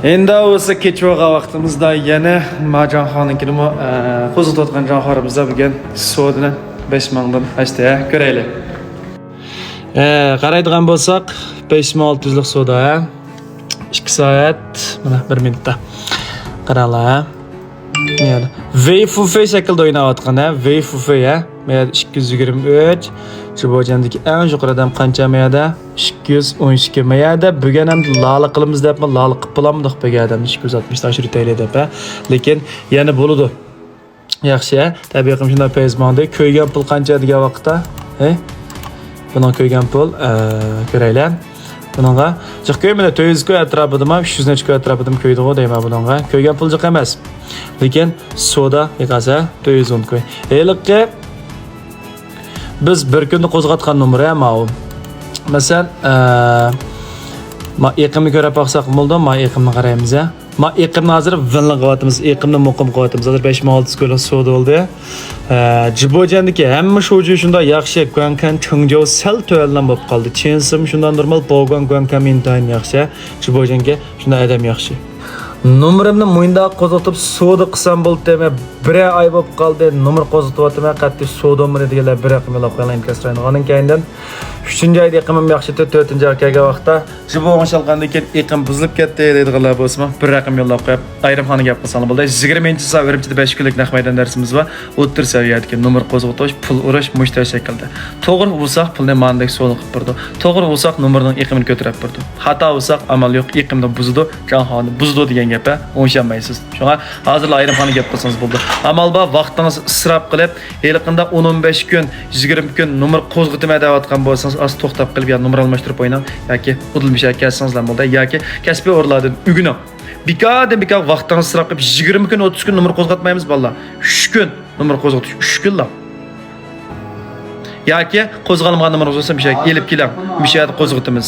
Endi o'sa kechroq vaqtimizda yana Majonxonnikini qo'zg'atayotgan jonxorimizda bugun sodini 5 mingdan ashta ko'raylik. Qaraydigan bo'lsak 5600 lik soda. 2 soat, mana 1 minutda. Qaranglar. Yani Wayfufe şekilde oynayotgan ha, Wayfufe ya. Meyada 223. Jibojandagi eng yuqori adam qancha meyada? 212 meyada. Bugun ham lali qilamiz debmi, lali qilib qo'yamiz bu adam 260 tash TL deb. Lekin yana bo'ladi. Yaxshi, tabiiy qilib shunday payzmonda ko'ygan pul qancha degan vaqtda, buni ko'ygan pul ko'raylar. Bununla jiq ko'ymada 400 ko'y atrofidami, 300 necha ko'y atrofidami ko'ydi-ku deyman bununla. Ko'ygan pul jiq emas. Lekin soda yiqasa 410 ko'y. Eliqqa biz bir kunda qo'zg'atgan nomer ham u. Masalan, ma iqimni ko'rib baqsaq bo'ldi, ma iqimni qaraymiz. Ma iqimni hozir vinli qilyapmiz, iqimni muqim qilyapmiz. Hozir 5600 ko'ylik soda bo'ldi. Jibojandagi hamma sho'ji shunda yaxshi guankan chungjo sal to'yaldan bo'lib qoldi. Chensim shundan normal bo'lgan guankan intayin yaxshi. Jibojanga shunda adam yaxshi. Numarimni mo'ynda qo'zg'atib soda qilsam bo'ldi dema 1 oy bo'lib qoldi. Nomer qo'zg'atyapman, qattiq soda meni deganlar 1 raqam yo'q qo'ygan kasrayni. Onun keyindan 3-oyda iqimim yaxshi, 4-oyga vaqtda jibo'g'on shalqandan keyin iqim buzilib ketdi deydiganlar bo'lsa, 1 raqam yo'llab qo'yib, ayrimxona gap qilsanglar bo'ldi. 20-soat Urumchida 5 kunlik naq maydon darsimiz bor. O'tir saviyadagi nomer qo'zg'atish, pul urish mushtar shaklda. To'g'ri bo'lsak, pulni mandek so'l qilib turdi. To'g'ri bo'lsak, nomerning iqimini ko'tarib turdi. Xato bo'lsak, amal yo'q, iqimni buzdi, jonxonni buzdi degan gapga o'shanmaysiz. Shunga hozir ayrimxona gap qilsangiz bo'ldi. Amal bor, vaqtingiz isrof qilib, yiliqinda 10-15 kun, 20 kun nomer qo'zg'atmay deyotgan bo'lsangiz, az to'xtab qilib, ya nomer almashtirib o'ynang yoki udilmisha kelsangizlar bo'ldi yoki kasbiy o'rlardan ügüni. Bika vaqtingiz isrof qilib 20 kun, 30 kun nomer qo'zg'atmaymiz balla. 3 kun nomer qo'zg'atish 3 kunlar. Yoki qo'zg'almagan nomer bo'lsa bir şey elib keling, bir şey qo'zg'atamiz.